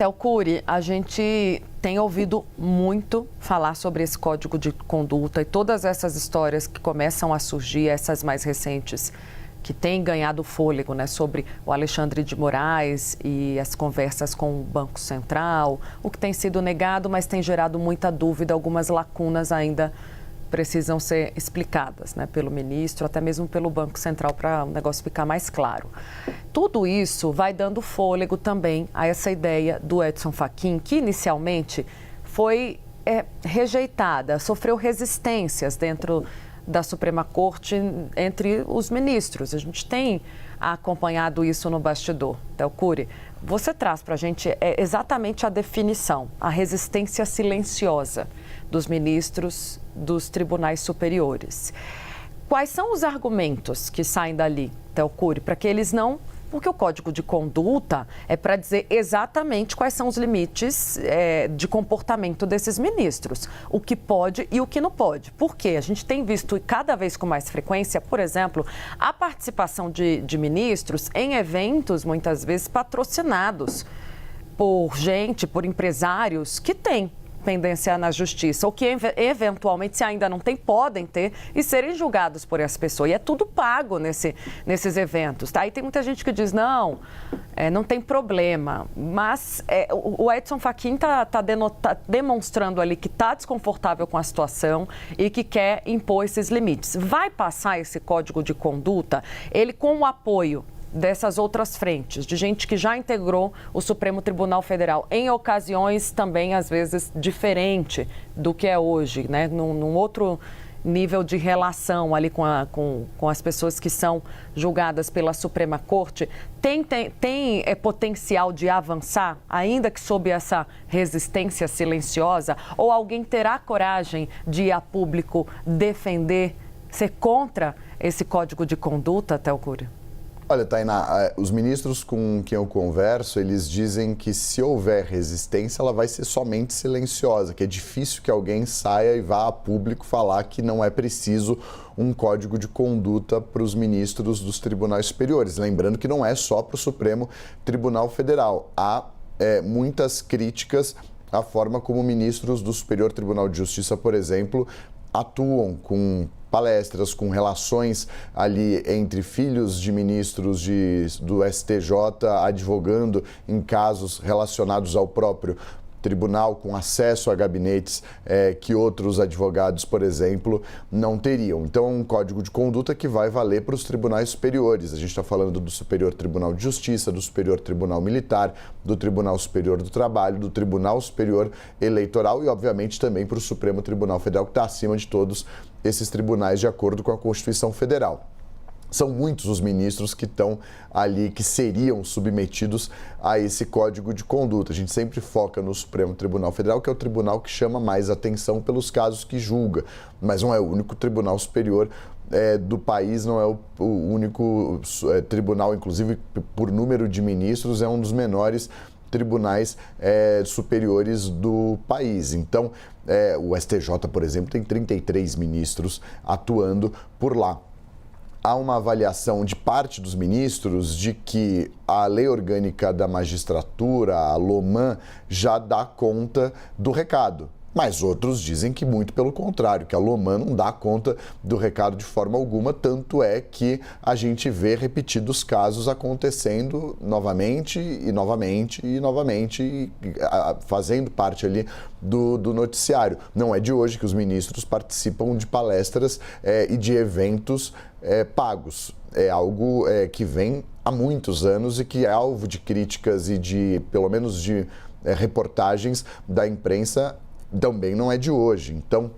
Théo Cury, a gente tem ouvido muito falar sobre esse código de conduta e todas essas histórias que começam a surgir, essas mais recentes, que têm ganhado fôlego, né, sobre o Alexandre de Moraes e as conversas com o Banco Central, o que tem sido negado, mas tem gerado muita dúvida, algumas lacunas ainda precisam ser explicadas, né, pelo ministro, até mesmo pelo Banco Central, para o negócio ficar mais claro. Tudo isso vai dando fôlego também a essa ideia do Edson Fachin, que inicialmente foi rejeitada, sofreu resistências dentro da Suprema Corte entre os ministros. A gente tem acompanhado isso no bastidor. Théo Cury, você traz para a gente exatamente a definição, a resistência silenciosa dos ministros dos tribunais superiores. Quais são os argumentos que saem dali, Théo Cury, para que eles não... Porque o Código de Conduta é para dizer exatamente quais são os limites de comportamento desses ministros, o que pode e o que não pode. Por quê? A gente tem visto cada vez com mais frequência, por exemplo, a participação de ministros em eventos, muitas vezes patrocinados por gente, por empresários que têm pendência na justiça, ou que eventualmente, se ainda não tem, podem ter e serem julgados por essa pessoa. E é tudo pago nesses eventos, tá? E tem muita gente que diz, não tem problema. Mas o Edson Fachin está demonstrando ali que está desconfortável com a situação e que quer impor esses limites. Vai passar esse código de conduta, ele com o apoio dessas outras frentes, de gente que já integrou o Supremo Tribunal Federal em ocasiões também, às vezes, diferente do que é hoje, né? Num outro nível de relação ali com as pessoas que são julgadas pela Suprema Corte, tem potencial de avançar, ainda que sob essa resistência silenciosa, ou alguém terá coragem de ir a público defender, ser contra esse código de conduta, Théo Cury? Olha, Tainá, os ministros com quem eu converso, eles dizem que se houver resistência, ela vai ser somente silenciosa, que é difícil que alguém saia e vá a público falar que não é preciso um código de conduta para os ministros dos tribunais superiores. Lembrando que não é só para o Supremo Tribunal Federal. Há muitas críticas à forma como ministros do Superior Tribunal de Justiça, por exemplo, atuam com palestras, com relações ali entre filhos de ministros do STJ, advogando em casos relacionados ao próprio tribunal, com acesso a gabinetes que outros advogados, por exemplo, não teriam. Então, é um código de conduta que vai valer para os tribunais superiores. A gente está falando do Superior Tribunal de Justiça, do Superior Tribunal Militar, do Tribunal Superior do Trabalho, do Tribunal Superior Eleitoral e, obviamente, também para o Supremo Tribunal Federal, que está acima de todos esses tribunais de acordo com a Constituição Federal. São muitos os ministros que estão ali, que seriam submetidos a esse código de conduta. A gente sempre foca no Supremo Tribunal Federal, que é o tribunal que chama mais atenção pelos casos que julga, mas não é o único tribunal superior do país, não é o único tribunal, inclusive por número de ministros, é um dos menores tribunais superiores do país. Então, o STJ, por exemplo, tem 33 ministros atuando por lá. Há uma avaliação de parte dos ministros de que a Lei Orgânica da Magistratura, a LOMAN, já dá conta do recado. Mas outros dizem que muito pelo contrário, que a LOMAN não dá conta do recado de forma alguma, tanto é que a gente vê repetidos casos acontecendo novamente e novamente e novamente, fazendo parte ali do noticiário. Não é de hoje que os ministros participam de palestras e de eventos pagos. É algo que vem há muitos anos e que é alvo de críticas e de, pelo menos de reportagens da imprensa, também não é de hoje. Então,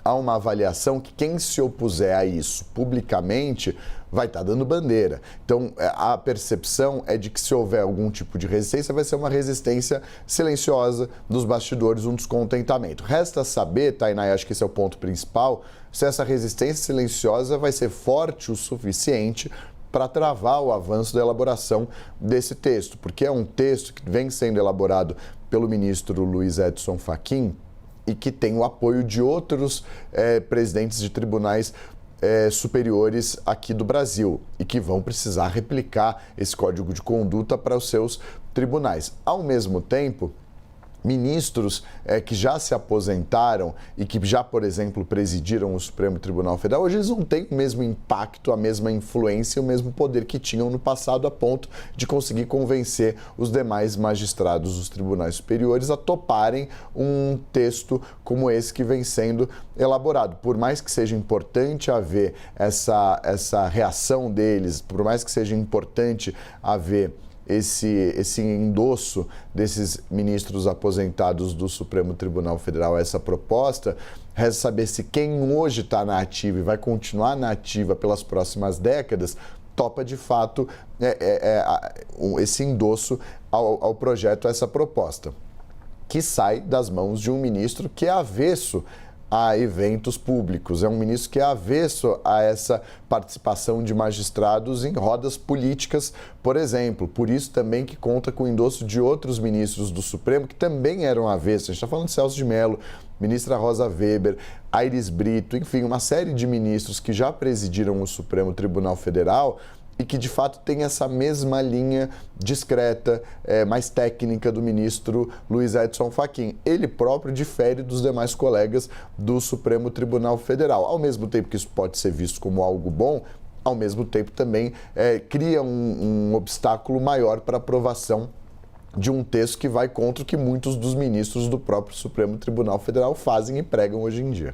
há uma avaliação que quem se opuser a isso publicamente vai estar dando bandeira. Então, a percepção é de que se houver algum tipo de resistência, vai ser uma resistência silenciosa dos bastidores, um descontentamento. Resta saber, Tainá, acho que esse é o ponto principal, se essa resistência silenciosa vai ser forte o suficiente para travar o avanço da elaboração desse texto, porque é um texto que vem sendo elaborado pelo ministro Luiz Edson Fachin e que tem o apoio de outros presidentes de tribunais superiores aqui do Brasil e que vão precisar replicar esse código de conduta para os seus tribunais. Ao mesmo tempo, ministros que já se aposentaram e que já, por exemplo, presidiram o Supremo Tribunal Federal, hoje eles não têm o mesmo impacto, a mesma influência, o mesmo poder que tinham no passado, a ponto de conseguir convencer os demais magistrados dos tribunais superiores a toparem um texto como esse que vem sendo elaborado. Por mais que seja importante haver essa reação deles, por mais que seja importante haver esse endosso desses ministros aposentados do Supremo Tribunal Federal a essa proposta, resta saber se quem hoje está na ativa e vai continuar na ativa pelas próximas décadas topa de fato esse endosso ao projeto, a essa proposta, que sai das mãos de um ministro que é avesso a eventos públicos. É um ministro que é avesso a essa participação de magistrados em rodas políticas, por exemplo. Por isso também que conta com o endosso de outros ministros do Supremo que também eram avessos. A gente está falando de Celso de Mello, ministra Rosa Weber, Aires Brito, enfim, uma série de ministros que já presidiram o Supremo Tribunal Federal e que, de fato, tem essa mesma linha discreta, mais técnica do ministro Luiz Edson Fachin. Ele próprio difere dos demais colegas do Supremo Tribunal Federal. Ao mesmo tempo que isso pode ser visto como algo bom, ao mesmo tempo também cria um obstáculo maior para a aprovação de um texto que vai contra o que muitos dos ministros do próprio Supremo Tribunal Federal fazem e pregam hoje em dia.